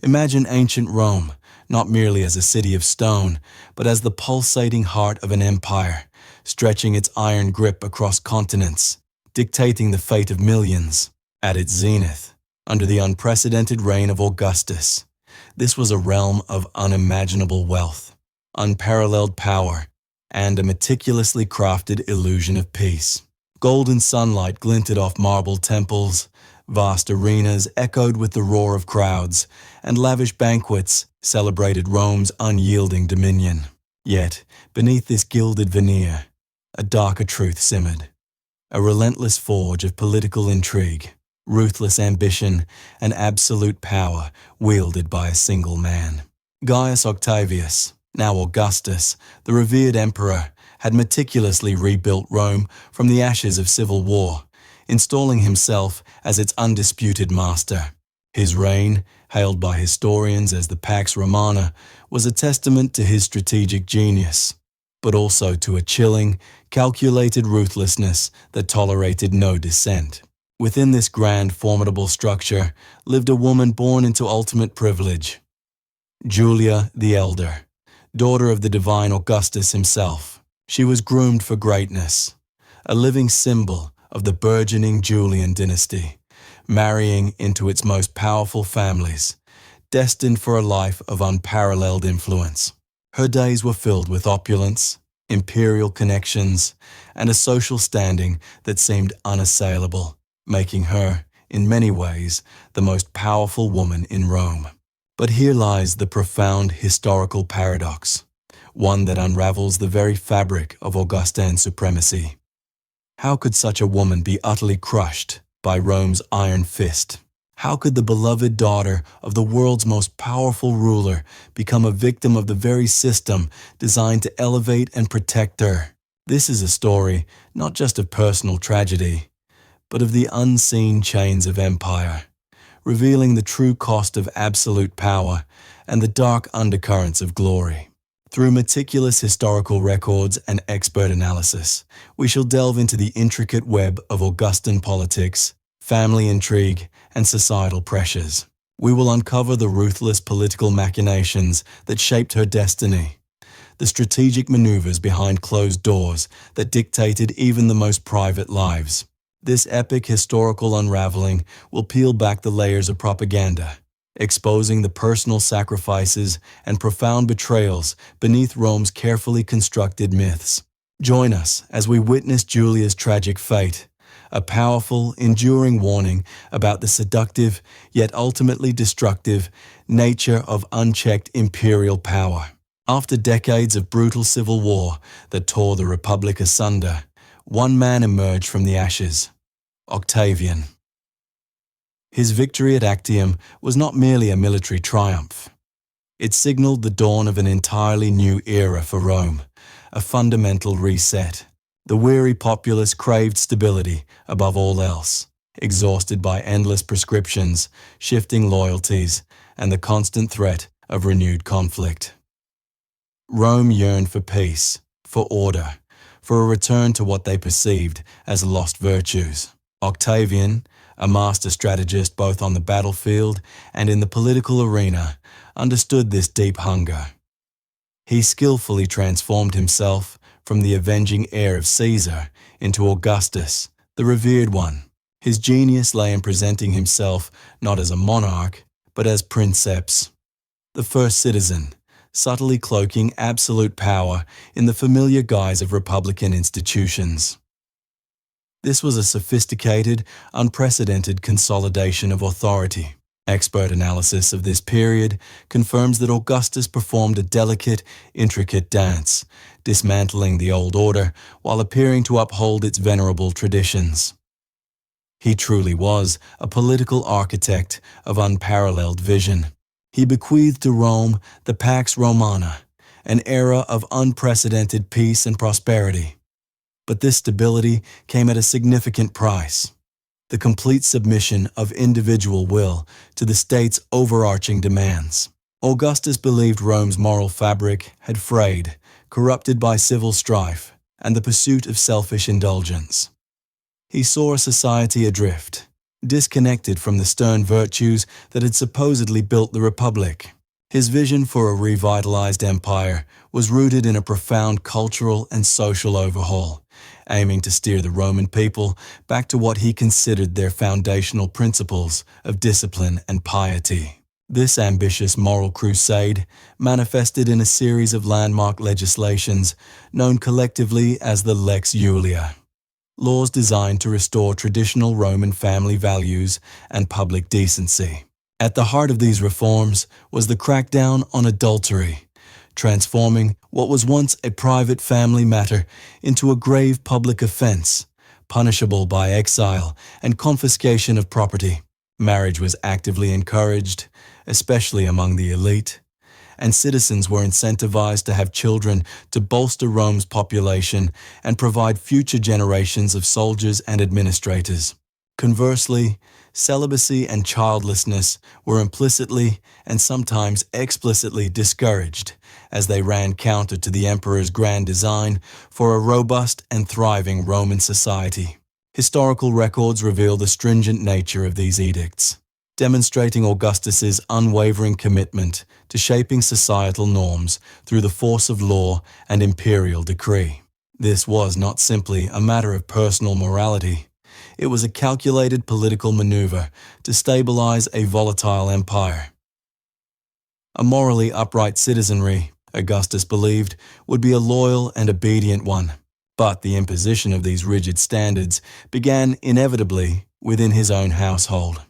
Imagine ancient Rome, not merely as a city of stone, but as the pulsating heart of an empire, stretching its iron grip across continents, dictating the fate of millions. At its zenith, under the unprecedented reign of Augustus, this was a realm of unimaginable wealth, unparalleled power, and a meticulously crafted illusion of peace. Golden sunlight glinted off marble temples, vast arenas echoed with the roar of crowds, and lavish banquets celebrated Rome's unyielding dominion. Yet, beneath this gilded veneer, a darker truth simmered, a relentless forge of political intrigue, ruthless ambition, and absolute power wielded by a single man. Gaius Octavius, now Augustus, the revered emperor, had meticulously rebuilt Rome from the ashes of civil war, installing himself as its undisputed master. His reign, hailed by historians as the Pax Romana, was a testament to his strategic genius, but also to a chilling, calculated ruthlessness that tolerated no dissent. Within this grand, formidable structure lived a woman born into ultimate privilege, Julia the Elder, daughter of the divine Augustus himself. She was groomed for greatness, a living symbol of the burgeoning Julian dynasty, marrying into its most powerful families, destined for a life of unparalleled influence. Her days were filled with opulence, imperial connections, and a social standing that seemed unassailable, making her, in many ways, the most powerful woman in Rome. But here lies the profound historical paradox, one that unravels the very fabric of Augustan supremacy. How could such a woman be utterly crushed by Rome's iron fist? How could the beloved daughter of the world's most powerful ruler become a victim of the very system designed to elevate and protect her? This is a story not just of personal tragedy, but of the unseen chains of empire, revealing the true cost of absolute power and the dark undercurrents of glory. Through meticulous historical records and expert analysis, we shall delve into the intricate web of Augustan politics, family intrigue, and societal pressures. We will uncover the ruthless political machinations that shaped her destiny, the strategic maneuvers behind closed doors that dictated even the most private lives. This epic historical unraveling will peel back the layers of propaganda, exposing the personal sacrifices and profound betrayals beneath Rome's carefully constructed myths. Join us as we witness Julia's tragic fate, a powerful, enduring warning about the seductive, yet ultimately destructive, nature of unchecked imperial power. After decades of brutal civil war that tore the Republic asunder, one man emerged from the ashes: Octavian. His victory at Actium was not merely a military triumph. It signaled the dawn of an entirely new era for Rome, a fundamental reset. The weary populace craved stability above all else, exhausted by endless prescriptions, shifting loyalties, and the constant threat of renewed conflict. Rome yearned for peace, for order, for a return to what they perceived as lost virtues. Octavian, a master strategist both on the battlefield and in the political arena, understood this deep hunger. He skillfully transformed himself from the avenging heir of Caesar into Augustus, the revered one. His genius lay in presenting himself not as a monarch, but as princeps, the first citizen, subtly cloaking absolute power in the familiar guise of republican institutions. This was a sophisticated, unprecedented consolidation of authority. Expert analysis of this period confirms that Augustus performed a delicate, intricate dance, dismantling the old order while appearing to uphold its venerable traditions. He truly was a political architect of unparalleled vision. He bequeathed to Rome the Pax Romana, an era of unprecedented peace and prosperity. But this stability came at a significant price: the complete submission of individual will to the state's overarching demands. Augustus believed Rome's moral fabric had frayed, corrupted by civil strife and the pursuit of selfish indulgence. He saw a society adrift, disconnected from the stern virtues that had supposedly built the Republic. His vision for a revitalized empire was rooted in a profound cultural and social overhaul, aiming to steer the Roman people back to what he considered their foundational principles of discipline and piety. This ambitious moral crusade manifested in a series of landmark legislations known collectively as the Lex Julia, laws designed to restore traditional Roman family values and public decency. At the heart of these reforms was the crackdown on adultery, transforming what was once a private family matter into a grave public offense, punishable by exile and confiscation of property. Marriage was actively encouraged, especially among the elite, and citizens were incentivized to have children to bolster Rome's population and provide future generations of soldiers and administrators. Conversely, celibacy and childlessness were implicitly and sometimes explicitly discouraged, as they ran counter to the emperor's grand design for a robust and thriving Roman society. Historical records reveal the stringent nature of these edicts, demonstrating Augustus's unwavering commitment to shaping societal norms through the force of law and imperial decree. This was not simply a matter of personal morality. It was a calculated political maneuver to stabilize a volatile empire. A morally upright citizenry, Augustus believed, would be a loyal and obedient one. But the imposition of these rigid standards began inevitably within his own household.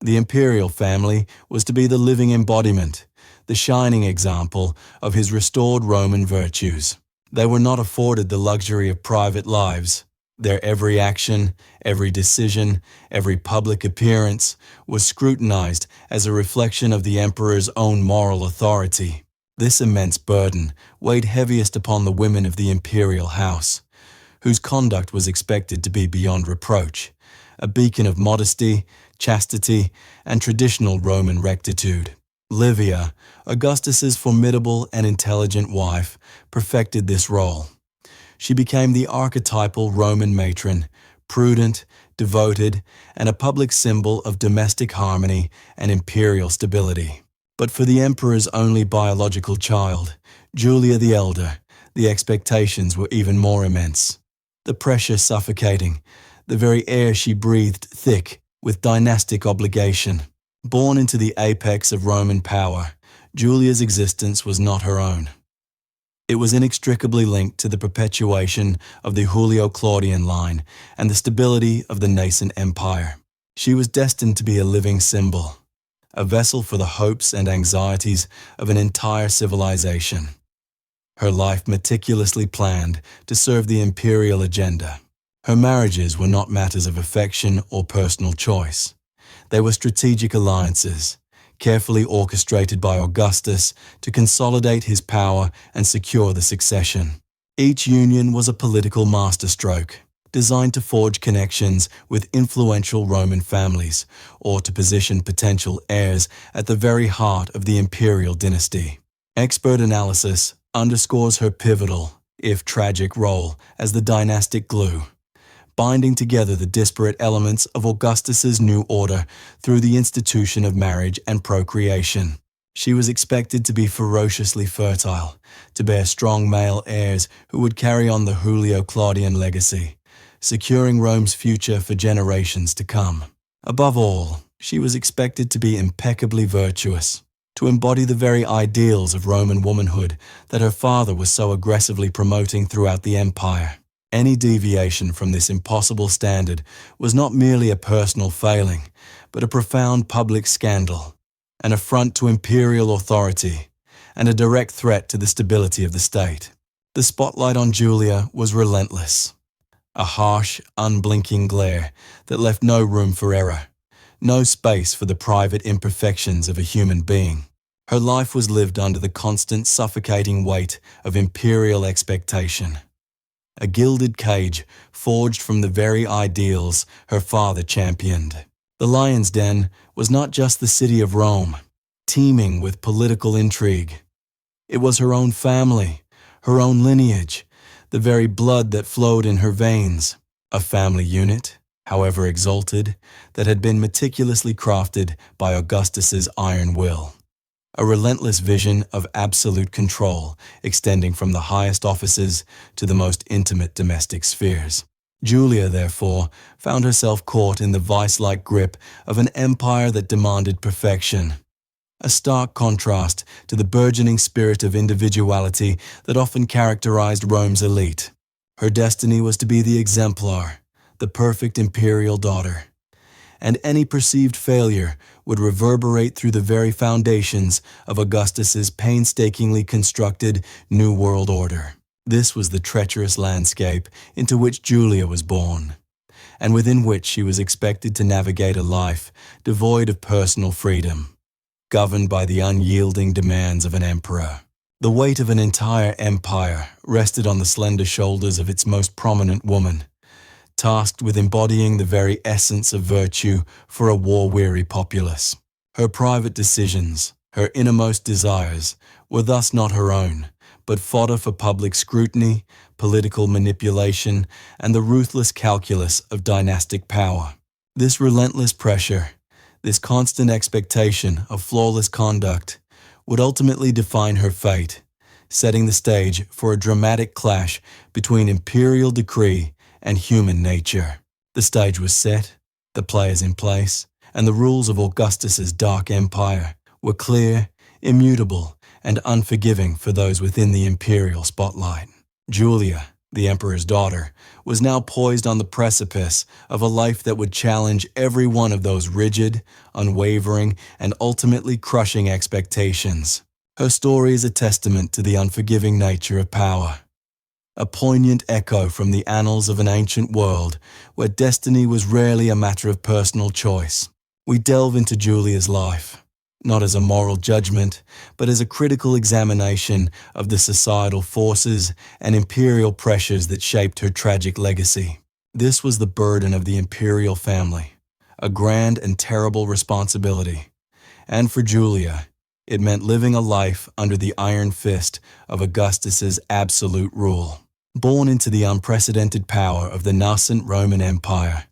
The imperial family was to be the living embodiment, the shining example of his restored Roman virtues. They were not afforded the luxury of private lives. Their every action, every decision, every public appearance was scrutinized as a reflection of the emperor's own moral authority. This immense burden weighed heaviest upon the women of the imperial house, whose conduct was expected to be beyond reproach, a beacon of modesty, chastity, and traditional Roman rectitude. Livia, Augustus's formidable and intelligent wife, perfected this role. She became the archetypal Roman matron, prudent, devoted, and a public symbol of domestic harmony and imperial stability. But for the emperor's only biological child, Julia the Elder, the expectations were even more immense. The pressure suffocating, the very air she breathed thick with dynastic obligation. Born into the apex of Roman power, Julia's existence was not her own. It was inextricably linked to the perpetuation of the Julio-Claudian line and the stability of the nascent empire. She was destined to be a living symbol, a vessel for the hopes and anxieties of an entire civilization. Her life meticulously planned to serve the imperial agenda. Her marriages were not matters of affection or personal choice. They were strategic alliances, carefully orchestrated by Augustus to consolidate his power and secure the succession. Each union was a political masterstroke, designed to forge connections with influential Roman families or to position potential heirs at the very heart of the imperial dynasty. Expert analysis underscores her pivotal, if tragic, role as the dynastic glue, binding together the disparate elements of Augustus's new order through the institution of marriage and procreation. She was expected to be ferociously fertile, to bear strong male heirs who would carry on the Julio-Claudian legacy, securing Rome's future for generations to come. Above all, she was expected to be impeccably virtuous, to embody the very ideals of Roman womanhood that her father was so aggressively promoting throughout the empire. Any deviation from this impossible standard was not merely a personal failing, but a profound public scandal, an affront to imperial authority, and a direct threat to the stability of the state. The spotlight on Julia was relentless, a harsh, unblinking glare that left no room for error, no space for the private imperfections of a human being. Her life was lived under the constant, suffocating weight of imperial expectation. A gilded cage forged from the very ideals her father championed. The Lion's Den was not just the city of Rome, teeming with political intrigue. It was her own family, her own lineage, the very blood that flowed in her veins. A family unit, however exalted, that had been meticulously crafted by Augustus's iron will. A relentless vision of absolute control extending from the highest offices to the most intimate domestic spheres. Julia, therefore, found herself caught in the vice-like grip of an empire that demanded perfection, a stark contrast to the burgeoning spirit of individuality that often characterized Rome's elite. Her destiny was to be the exemplar, the perfect imperial daughter, and any perceived failure would reverberate through the very foundations of Augustus's painstakingly constructed New World Order. This was the treacherous landscape into which Julia was born, and within which she was expected to navigate a life devoid of personal freedom, governed by the unyielding demands of an emperor. The weight of an entire empire rested on the slender shoulders of its most prominent woman, tasked with embodying the very essence of virtue for a war-weary populace. Her private decisions, her innermost desires, were thus not her own, but fodder for public scrutiny, political manipulation, and the ruthless calculus of dynastic power. This relentless pressure, this constant expectation of flawless conduct, would ultimately define her fate, setting the stage for a dramatic clash between imperial decree and human nature. The stage was set, the players in place, and the rules of Augustus's dark empire were clear, immutable, and unforgiving for those within the imperial spotlight. Julia, the emperor's daughter, was now poised on the precipice of a life that would challenge every one of those rigid, unwavering, and ultimately crushing expectations. Her story is a testament to the unforgiving nature of power, a poignant echo from the annals of an ancient world where destiny was rarely a matter of personal choice. We delve into Julia's life, not as a moral judgment, but as a critical examination of the societal forces and imperial pressures that shaped her tragic legacy. This was the burden of the imperial family, a grand and terrible responsibility. And for Julia, it meant living a life under the iron fist of Augustus's absolute rule. Born into the unprecedented power of the nascent Roman Empire,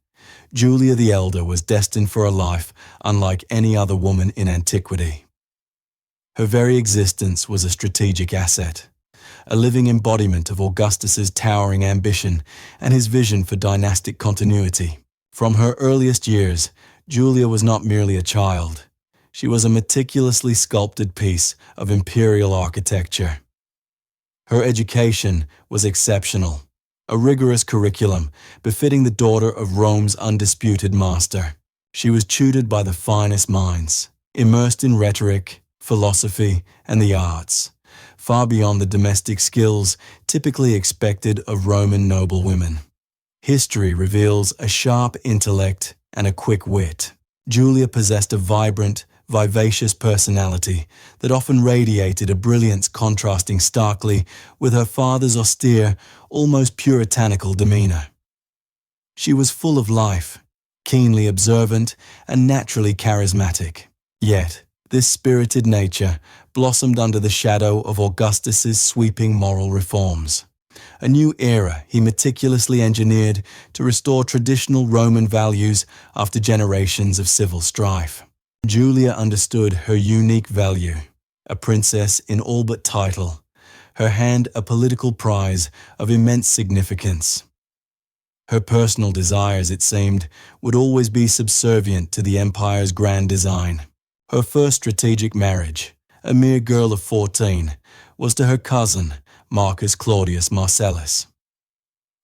Julia the Elder was destined for a life unlike any other woman in antiquity. Her very existence was a strategic asset, a living embodiment of Augustus's towering ambition and his vision for dynastic continuity. From her earliest years, Julia was not merely a child. She was a meticulously sculpted piece of imperial architecture. Her education was exceptional, a rigorous curriculum befitting the daughter of Rome's undisputed master. She was tutored by the finest minds, immersed in rhetoric, philosophy, and the arts, far beyond the domestic skills typically expected of Roman noblewomen. History reveals a sharp intellect and a quick wit. Julia possessed a vibrant, vivacious personality that often radiated a brilliance contrasting starkly with her father's austere, almost puritanical demeanor. She was full of life, keenly observant, and naturally charismatic. Yet, this spirited nature blossomed under the shadow of Augustus's sweeping moral reforms, a new era he meticulously engineered to restore traditional Roman values after generations of civil strife. Julia understood her unique value, a princess in all but title, her hand a political prize of immense significance. Her personal desires, it seemed, would always be subservient to the empire's grand design. Her first strategic marriage, a mere girl of 14, was to her cousin, Marcus Claudius Marcellus.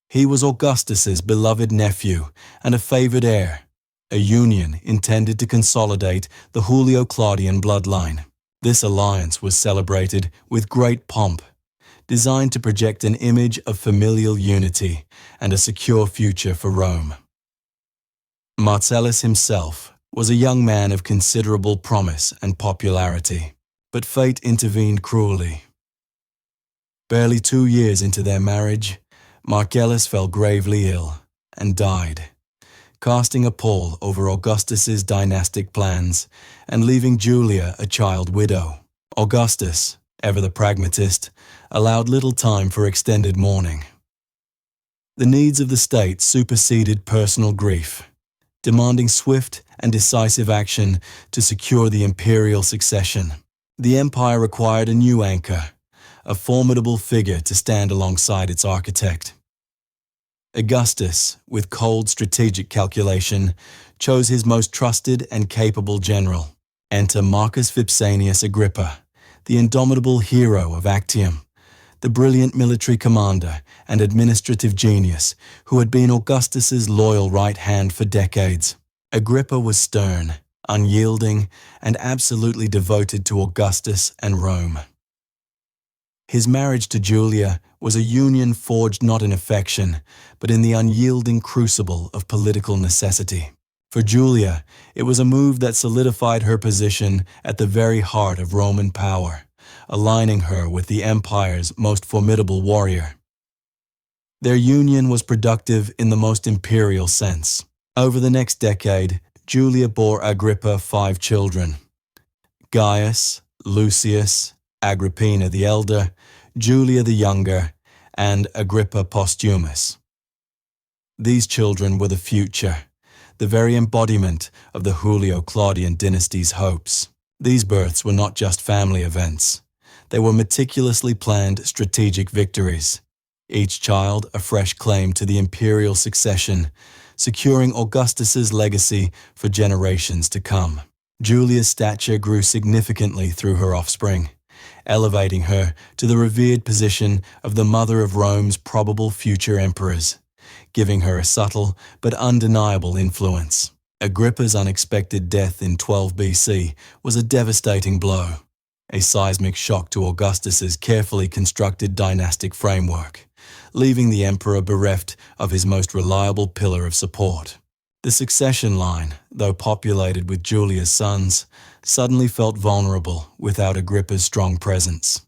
He was Augustus's beloved nephew and a favored heir, a union intended to consolidate the Julio-Claudian bloodline. This alliance was celebrated with great pomp, designed to project an image of familial unity and a secure future for Rome. Marcellus himself was a young man of considerable promise and popularity, but fate intervened cruelly. Barely 2 years into their marriage, Marcellus fell gravely ill and died, casting a pall over Augustus's dynastic plans and leaving Julia a child widow. Augustus, ever the pragmatist, allowed little time for extended mourning. The needs of the state superseded personal grief, demanding swift and decisive action to secure the imperial succession. The empire required a new anchor, a formidable figure to stand alongside its architect. Augustus, with cold strategic calculation, chose his most trusted and capable general. Enter Marcus Vipsanius Agrippa, the indomitable hero of Actium, the brilliant military commander and administrative genius who had been Augustus's loyal right hand for decades. Agrippa was stern, unyielding, and absolutely devoted to Augustus and Rome. His marriage to Julia was a union forged not in affection, but in the unyielding crucible of political necessity. For Julia, it was a move that solidified her position at the very heart of Roman power, aligning her with the empire's most formidable warrior. Their union was productive in the most imperial sense. Over the next decade, Julia bore Agrippa 5 children: Gaius, Lucius, Agrippina the elder, Julia the younger, and Agrippa Postumus. These children were the future, the very embodiment of the Julio-Claudian dynasty's hopes. These births were not just family events. They were meticulously planned strategic victories, each child a fresh claim to the imperial succession, securing Augustus's legacy for generations to come. Julia's stature grew significantly through her offspring, elevating her to the revered position of the mother of Rome's probable future emperors, giving her a subtle but undeniable influence. Agrippa's unexpected death in 12 BC was a devastating blow, a seismic shock to Augustus's carefully constructed dynastic framework, leaving the emperor bereft of his most reliable pillar of support. The succession line, though populated with Julia's sons, suddenly felt vulnerable without Agrippa's strong presence.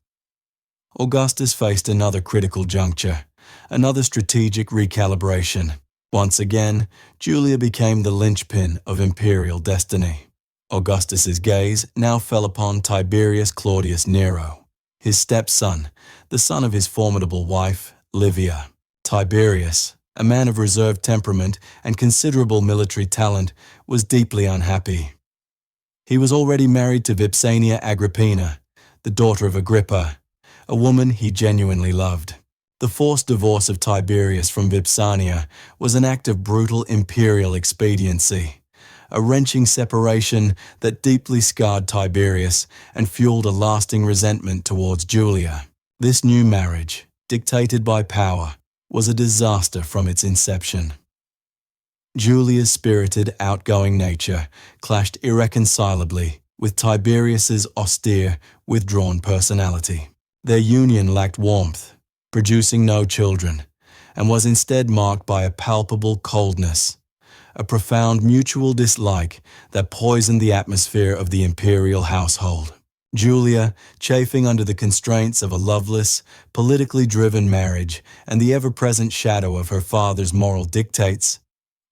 Augustus faced another critical juncture, another strategic recalibration. Once again, Julia became the linchpin of imperial destiny. Augustus's gaze now fell upon Tiberius Claudius Nero, his stepson, the son of his formidable wife, Livia. Tiberius, a man of reserved temperament and considerable military talent, was deeply unhappy. He was already married to Vipsania Agrippina, the daughter of Agrippa, a woman he genuinely loved. The forced divorce of Tiberius from Vipsania was an act of brutal imperial expediency, a wrenching separation that deeply scarred Tiberius and fueled a lasting resentment towards Julia. This new marriage, dictated by power, was a disaster from its inception. Julia's spirited, outgoing nature clashed irreconcilably with Tiberius's austere, withdrawn personality. Their union lacked warmth, producing no children, and was instead marked by a palpable coldness, a profound mutual dislike that poisoned the atmosphere of the imperial household. Julia, chafing under the constraints of a loveless, politically driven marriage and the ever-present shadow of her father's moral dictates,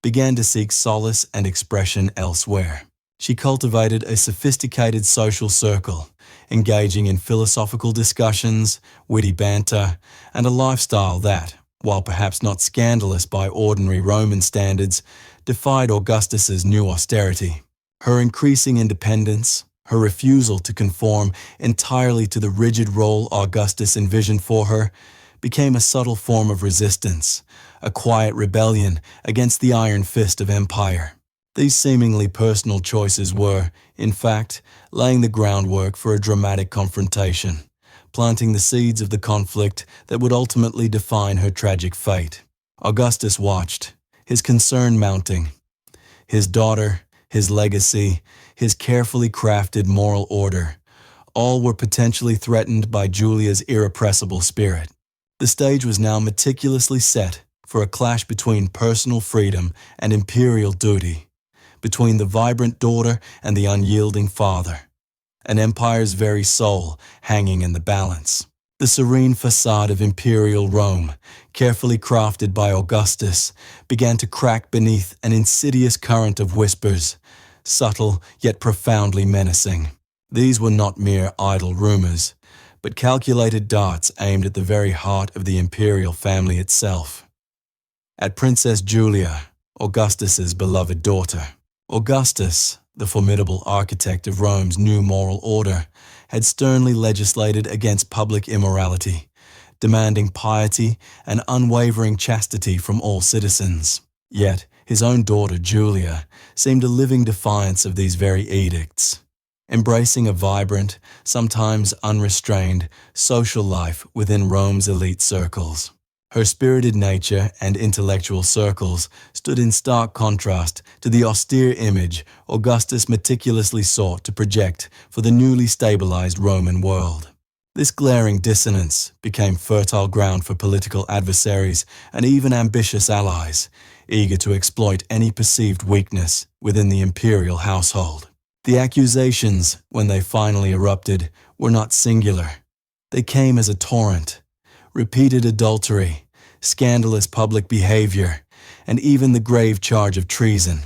began to seek solace and expression elsewhere. She cultivated a sophisticated social circle, engaging in philosophical discussions, witty banter, and a lifestyle that, while perhaps not scandalous by ordinary Roman standards, defied Augustus's new austerity. Her increasing independence, her refusal to conform entirely to the rigid role Augustus envisioned for her, became a subtle form of resistance, a quiet rebellion against the iron fist of empire. These seemingly personal choices were, in fact, laying the groundwork for a dramatic confrontation, planting the seeds of the conflict that would ultimately define her tragic fate. Augustus watched, his concern mounting. His daughter, his legacy, his carefully crafted moral order, all were potentially threatened by Julia's irrepressible spirit. The stage was now meticulously set for a clash between personal freedom and imperial duty, between the vibrant daughter and the unyielding father, an empire's very soul hanging in the balance. The serene facade of imperial Rome, carefully crafted by Augustus, began to crack beneath an insidious current of whispers, subtle yet profoundly menacing. These were not mere idle rumors, but calculated darts aimed at the very heart of the imperial family itself. at Princess Julia, Augustus's beloved daughter. Augustus, the formidable architect of Rome's new moral order, had sternly legislated against public immorality, demanding piety and unwavering chastity from all citizens. Yet, his own daughter Julia seemed a living defiance of these very edicts, embracing a vibrant, sometimes unrestrained, social life within Rome's elite circles. Her spirited nature and intellectual circles stood in stark contrast to the austere image Augustus meticulously sought to project for the newly stabilized Roman world. This glaring dissonance became fertile ground for political adversaries and even ambitious allies, eager to exploit any perceived weakness within the imperial household. The accusations, when they finally erupted, were not singular. They came as a torrent. Repeated adultery, scandalous public behavior, and even the grave charge of treason.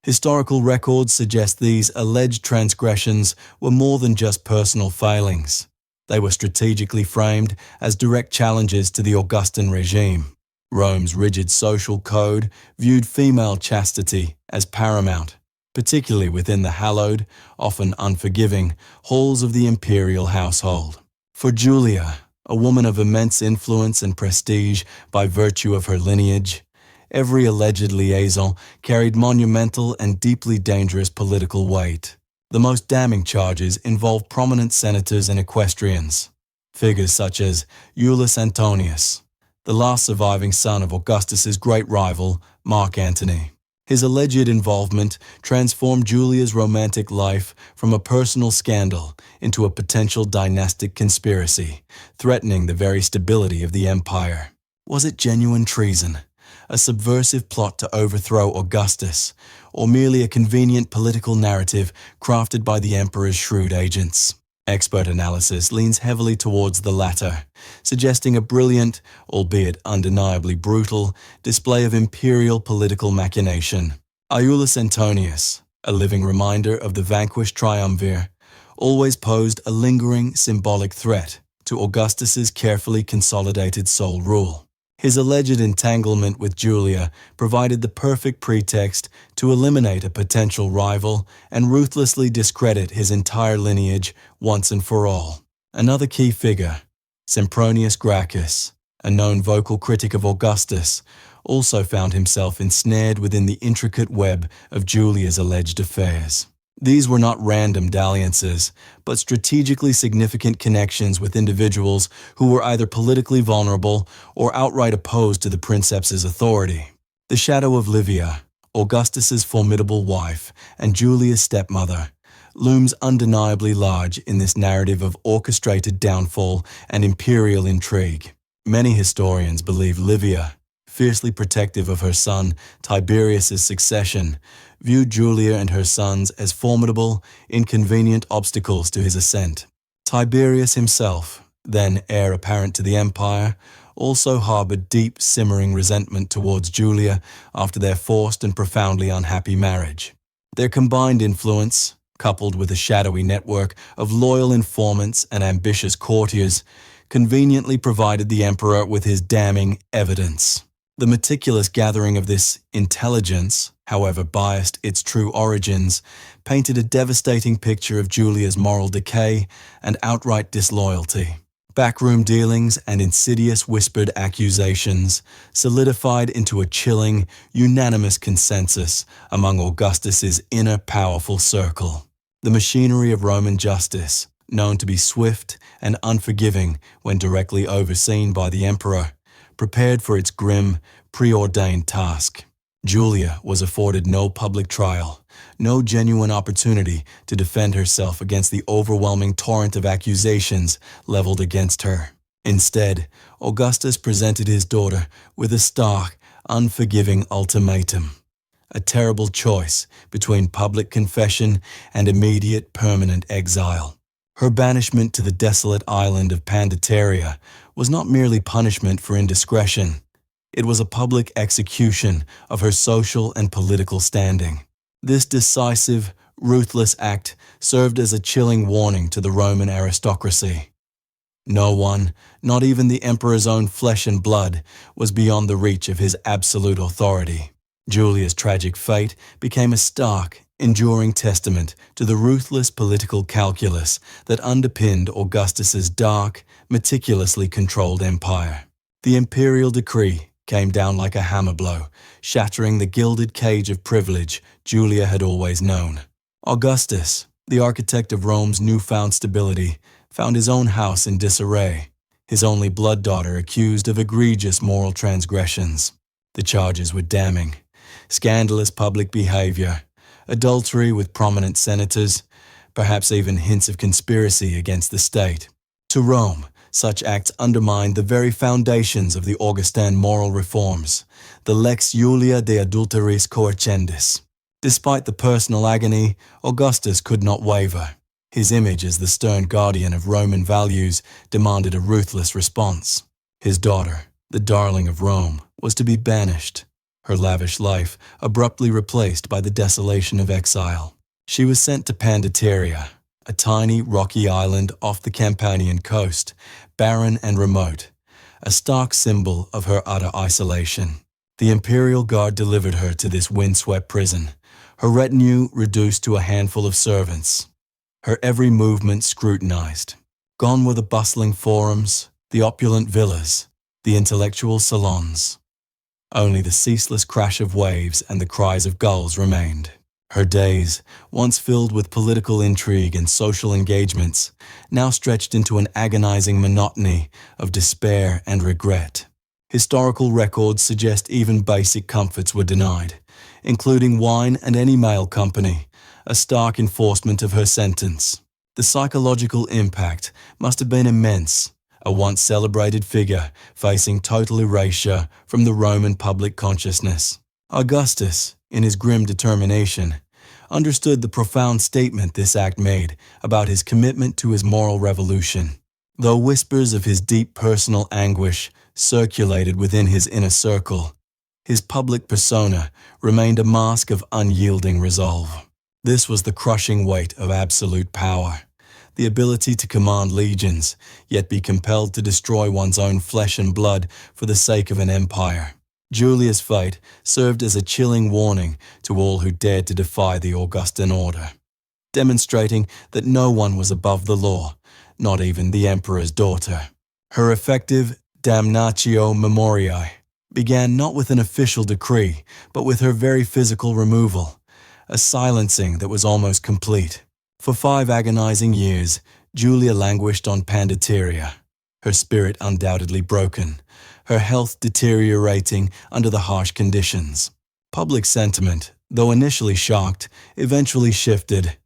Historical records suggest these alleged transgressions were more than just personal failings. They were strategically framed as direct challenges to the Augustan regime. Rome's rigid social code viewed female chastity as paramount, particularly within the hallowed, often unforgiving, halls of the imperial household. For Julia, a woman of immense influence and prestige by virtue of her lineage, every alleged liaison carried monumental and deeply dangerous political weight. The most damning charges involved prominent senators and equestrians, figures such as Aulus Antonius, the last surviving son of Augustus's great rival, Mark Antony. His alleged involvement transformed Julia's romantic life from a personal scandal into a potential dynastic conspiracy, threatening the very stability of the empire. Was it genuine treason, a subversive plot to overthrow Augustus, or merely a convenient political narrative crafted by the emperor's shrewd agents? Expert analysis leans heavily towards the latter, suggesting a brilliant, albeit undeniably brutal, display of imperial political machination. Aulus Antonius, a living reminder of the vanquished triumvir, always posed a lingering symbolic threat to Augustus's carefully consolidated sole rule. His alleged entanglement with Julia provided the perfect pretext to eliminate a potential rival and ruthlessly discredit his entire lineage once and for all. Another key figure, Sempronius Gracchus, a known vocal critic of Augustus, also found himself ensnared within the intricate web of Julia's alleged affairs. These were not random dalliances, but strategically significant connections with individuals who were either politically vulnerable or outright opposed to the princeps's authority. The shadow of Livia, Augustus's formidable wife and Julia's stepmother, looms undeniably large in this narrative of orchestrated downfall and imperial intrigue. Many historians believe Livia, fiercely protective of her son Tiberius's succession, viewed Julia and her sons as formidable, inconvenient obstacles to his ascent. Tiberius himself, then heir apparent to the empire, also harbored deep, simmering resentment towards Julia after their forced and profoundly unhappy marriage. Their combined influence, coupled with a shadowy network of loyal informants and ambitious courtiers, conveniently provided the emperor with his damning evidence. The meticulous gathering of this intelligence, however biased its true origins, painted a devastating picture of Julia's moral decay and outright disloyalty. Backroom dealings and insidious whispered accusations solidified into a chilling, unanimous consensus among Augustus's inner powerful circle. The machinery of Roman justice, known to be swift and unforgiving when directly overseen by the emperor, prepared for its grim, preordained task. Julia was afforded no public trial, no genuine opportunity to defend herself against the overwhelming torrent of accusations leveled against her. Instead, Augustus presented his daughter with a stark, unforgiving ultimatum: a terrible choice between public confession and immediate permanent exile. Her banishment to the desolate island of Pandateria was not merely punishment for indiscretion. It was a public execution of her social and political standing. This decisive, ruthless act served as a chilling warning to the Roman aristocracy. No one, not even the emperor's own flesh and blood, was beyond the reach of his absolute authority. Julia's tragic fate became a stark, enduring testament to the ruthless political calculus that underpinned Augustus's dark, meticulously controlled empire. The imperial decree came down like a hammer blow, shattering the gilded cage of privilege Julia had always known. Augustus, the architect of Rome's newfound stability, found his own house in disarray, his only blood daughter accused of egregious moral transgressions. The charges were damning: scandalous public behavior, adultery with prominent senators, perhaps even hints of conspiracy against the state. To Rome, such acts undermined the very foundations of the Augustan moral reforms, the Lex Julia de Adulteris Coercendis. Despite the personal agony, Augustus could not waver. His image as the stern guardian of Roman values demanded a ruthless response. His daughter, the darling of Rome, was to be banished, her lavish life abruptly replaced by the desolation of exile. She was sent to Pandateria, a tiny rocky island off the Campanian coast, barren and remote, a stark symbol of her utter isolation. The imperial guard delivered her to this windswept prison, her retinue reduced to a handful of servants, her every movement scrutinized. Gone were the bustling forums, the opulent villas, the intellectual salons. Only the ceaseless crash of waves and the cries of gulls remained. Her days, once filled with political intrigue and social engagements, now stretched into an agonizing monotony of despair and regret. Historical records suggest even basic comforts were denied, including wine and any mail company, a stark enforcement of her sentence. The psychological impact must have been immense, a once celebrated figure facing total erasure from the Roman public consciousness. Augustus, in his grim determination, understood the profound statement this act made about his commitment to his moral revolution. Though whispers of his deep personal anguish circulated within his inner circle, his public persona remained a mask of unyielding resolve. This was the crushing weight of absolute power, the ability to command legions, yet be compelled to destroy one's own flesh and blood for the sake of an empire. Julia's fate served as a chilling warning to all who dared to defy the Augustan order, demonstrating that no one was above the law, not even the emperor's daughter. Her effective damnatio memoriae began not with an official decree, but with her very physical removal, a silencing that was almost complete. For 5 agonizing years, Julia languished on Pandateria, her spirit undoubtedly broken, her health deteriorating under the harsh conditions. Public sentiment, though initially shocked, eventually shifted,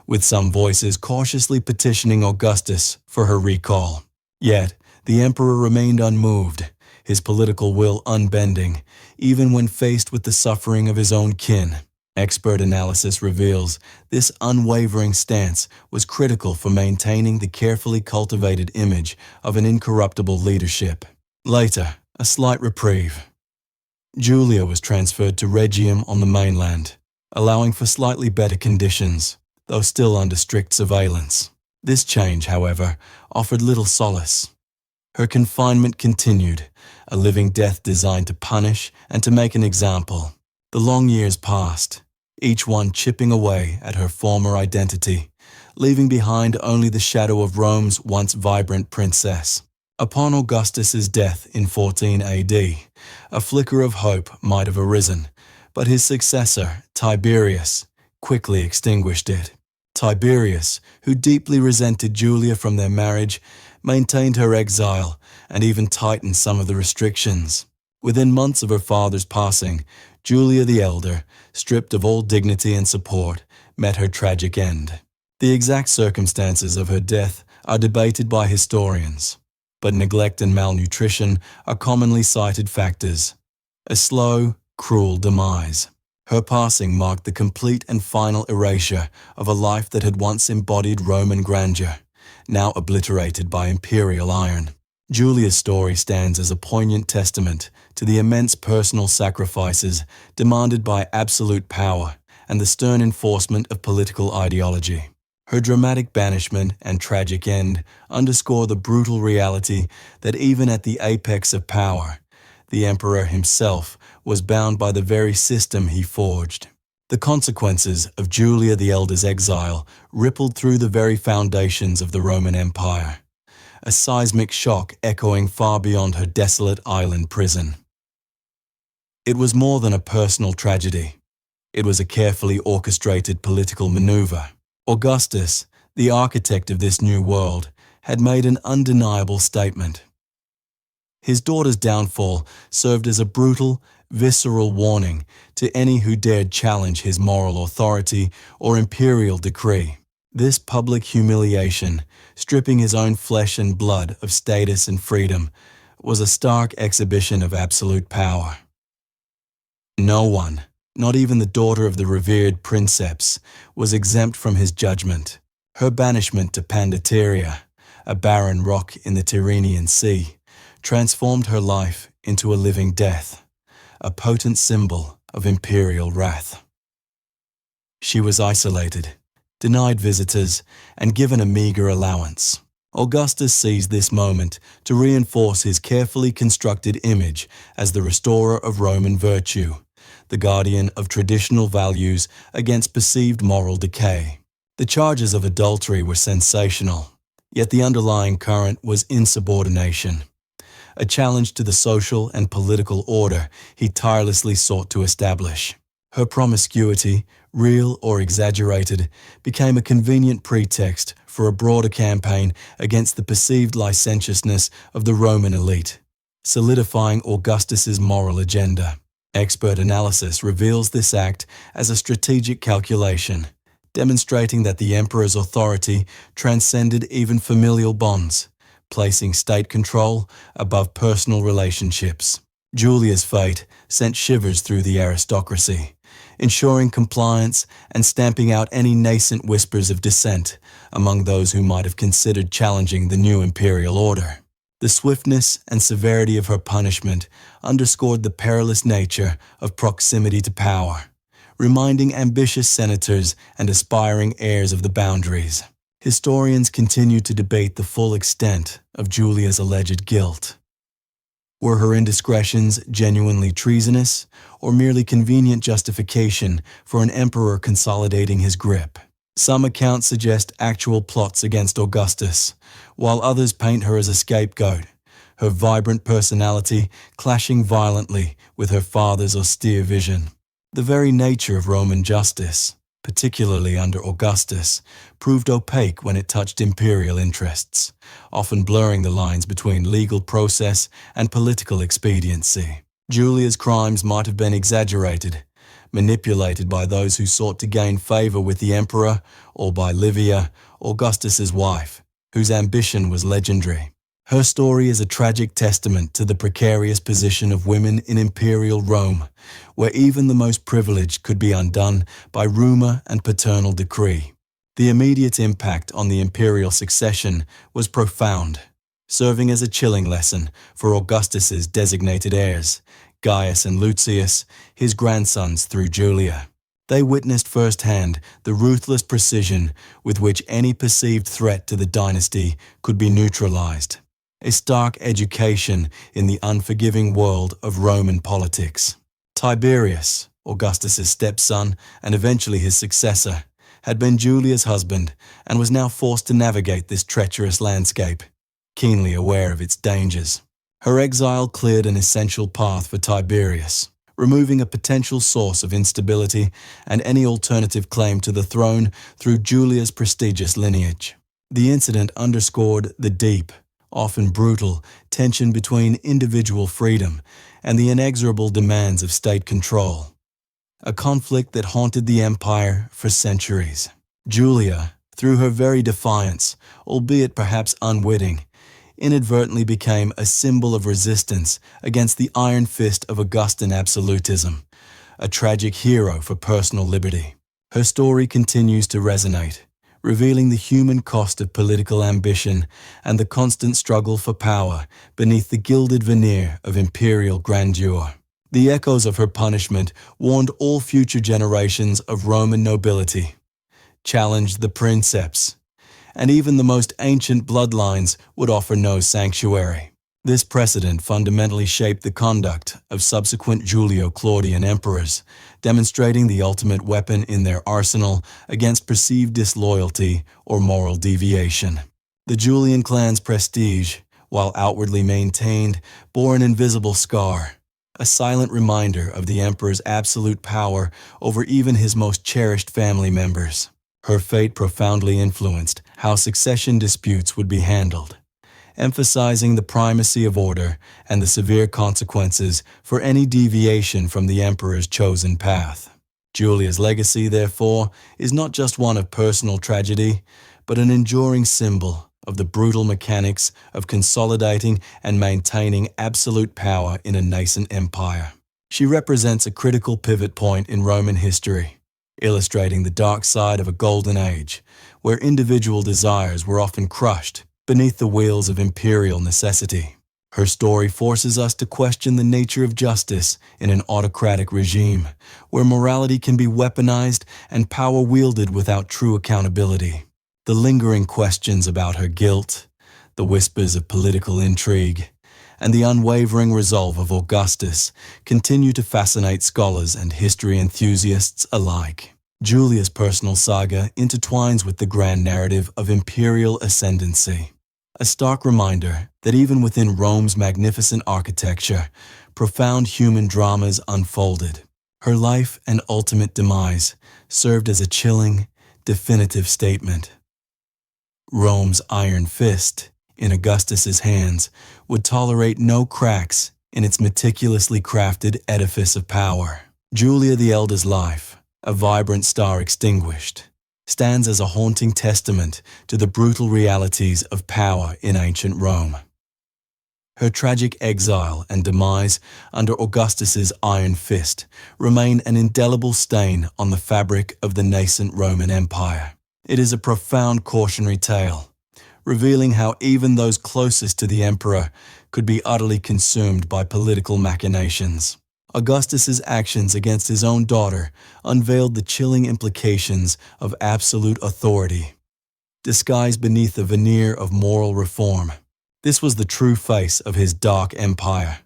with some voices cautiously petitioning Augustus for her recall. Yet, the emperor remained unmoved, his political will unbending, even when faced with the suffering of his own kin. Expert analysis reveals this unwavering stance was critical for maintaining the carefully cultivated image of an incorruptible leadership. Later, a slight reprieve. Julia was transferred to Rhegium on the mainland, allowing for slightly better conditions, though still under strict surveillance. This change, however, offered little solace. Her confinement continued, a living death designed to punish and to make an example. The long years passed, each one chipping away at her former identity, leaving behind only the shadow of Rome's once vibrant princess. Upon Augustus's death in 14 AD, a flicker of hope might have arisen, but his successor, Tiberius, quickly extinguished it. Tiberius, who deeply resented Julia from their marriage, maintained her exile and even tightened some of the restrictions. Within months of her father's passing, Julia the Elder, stripped of all dignity and support, met her tragic end. The exact circumstances of her death are debated by historians, but neglect and malnutrition are commonly cited factors. A slow, cruel demise. Her passing marked the complete and final erasure of a life that had once embodied Roman grandeur, now obliterated by imperial iron. Julia's story stands as a poignant testament to the immense personal sacrifices demanded by absolute power and the stern enforcement of political ideology. Her dramatic banishment and tragic end underscore the brutal reality that even at the apex of power, the emperor himself was bound by the very system he forged. The consequences of Julia the Elder's exile rippled through the very foundations of the Roman Empire, a seismic shock echoing far beyond her desolate island prison. It was more than a personal tragedy. It was a carefully orchestrated political maneuver. Augustus, the architect of this new world, had made an undeniable statement. His daughter's downfall served as a brutal, visceral warning to any who dared challenge his moral authority or imperial decree. This public humiliation, stripping his own flesh and blood of status and freedom, was a stark exhibition of absolute power. No one, not even the daughter of the revered princeps, was exempt from his judgment. Her banishment to Pandateria, a barren rock in the Tyrrhenian Sea, transformed her life into a living death, a potent symbol of imperial wrath. She was isolated, denied visitors, and given a meager allowance. Augustus seized this moment to reinforce his carefully constructed image as the restorer of Roman virtue, the guardian of traditional values against perceived moral decay. The charges of adultery were sensational, yet the underlying current was insubordination, a challenge to the social and political order he tirelessly sought to establish. Her promiscuity, real or exaggerated, became a convenient pretext for a broader campaign against the perceived licentiousness of the Roman elite, solidifying Augustus's moral agenda. Expert analysis reveals this act as a strategic calculation, demonstrating that the emperor's authority transcended even familial bonds, placing state control above personal relationships. Julia's fate sent shivers through the aristocracy, ensuring compliance and stamping out any nascent whispers of dissent among those who might have considered challenging the new imperial order. The swiftness and severity of her punishment underscored the perilous nature of proximity to power, reminding ambitious senators and aspiring heirs of the boundaries. Historians continue to debate the full extent of Julia's alleged guilt. Were her indiscretions genuinely treasonous, or merely convenient justification for an emperor consolidating his grip? Some accounts suggest actual plots against Augustus, while others paint her as a scapegoat, her vibrant personality clashing violently with her father's austere vision. The very nature of Roman justice, particularly under Augustus, proved opaque when it touched imperial interests, often blurring the lines between legal process and political expediency. Julia's crimes might have been exaggerated, manipulated by those who sought to gain favor with the emperor, or by Livia, Augustus's wife, whose ambition was legendary. Her story is a tragic testament to the precarious position of women in imperial Rome, where even the most privileged could be undone by rumor and paternal decree. The immediate impact on the imperial succession was profound, serving as a chilling lesson for Augustus's designated heirs, Gaius and Lucius, his grandsons through Julia. They witnessed firsthand the ruthless precision with which any perceived threat to the dynasty could be neutralized, a stark education in the unforgiving world of Roman politics. Tiberius, Augustus's stepson and eventually his successor, had been Julia's husband and was now forced to navigate this treacherous landscape, keenly aware of its dangers. Her exile cleared an essential path for Tiberius, removing a potential source of instability and any alternative claim to the throne through Julia's prestigious lineage. The incident underscored the deep, often brutal, tension between individual freedom and the inexorable demands of state control, a conflict that haunted the empire for centuries. Julia, through her very defiance, albeit perhaps unwitting, inadvertently became a symbol of resistance against the iron fist of Augustan absolutism, a tragic hero for personal liberty. Her story continues to resonate, revealing the human cost of political ambition and the constant struggle for power beneath the gilded veneer of imperial grandeur. The echoes of her punishment warned all future generations of Roman nobility. challenged the princeps, and even the most ancient bloodlines would offer no sanctuary. This precedent fundamentally shaped the conduct of subsequent Julio-Claudian emperors, demonstrating the ultimate weapon in their arsenal against perceived disloyalty or moral deviation. The Julian clan's prestige, while outwardly maintained, bore an invisible scar, a silent reminder of the emperor's absolute power over even his most cherished family members. Her fate profoundly influenced how succession disputes would be handled, emphasizing the primacy of order and the severe consequences for any deviation from the emperor's chosen path. Julia's legacy, therefore, is not just one of personal tragedy, but an enduring symbol of the brutal mechanics of consolidating and maintaining absolute power in a nascent empire. She represents a critical pivot point in Roman history, illustrating the dark side of a golden age, where individual desires were often crushed beneath the wheels of imperial necessity. Her story forces us to question the nature of justice in an autocratic regime, where morality can be weaponized and power wielded without true accountability. The lingering questions about her guilt, the whispers of political intrigue, and the unwavering resolve of Augustus continue to fascinate scholars and history enthusiasts alike. Julia's personal saga intertwines with the grand narrative of imperial ascendancy, a stark reminder that even within Rome's magnificent architecture, profound human dramas unfolded. Her life and ultimate demise served as a chilling, definitive statement. Rome's iron fist, in Augustus's hands, would tolerate no cracks in its meticulously crafted edifice of power. Julia the Elder's life, a vibrant star extinguished, stands as a haunting testament to the brutal realities of power in ancient Rome. Her tragic exile and demise under Augustus's iron fist remain an indelible stain on the fabric of the nascent Roman Empire. It is a profound cautionary tale, revealing how even those closest to the emperor could be utterly consumed by political machinations. Augustus's actions against his own daughter unveiled the chilling implications of absolute authority, disguised beneath a veneer of moral reform. This was the true face of his dark empire,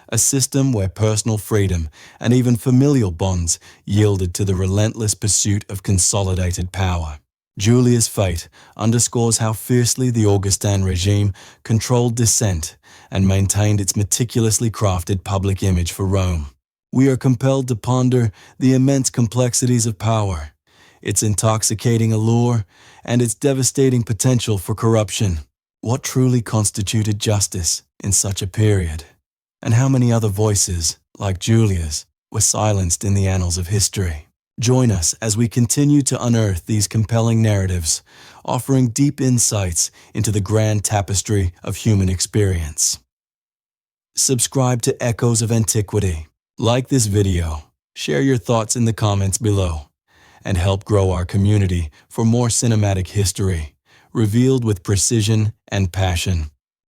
a system where personal freedom and even familial bonds yielded to the relentless pursuit of consolidated power. Julia's fate underscores how fiercely the Augustan regime controlled dissent and maintained its meticulously crafted public image for Rome. We are compelled to ponder the immense complexities of power, its intoxicating allure, and its devastating potential for corruption. What truly constituted justice in such a period? And how many other voices, like Julia's, were silenced in the annals of history? Join us as we continue to unearth these compelling narratives, offering deep insights into the grand tapestry of human experience. Subscribe to Echoes of Antiquity. Like this video, share your thoughts in the comments below, and help grow our community for more cinematic history, revealed with precision and passion.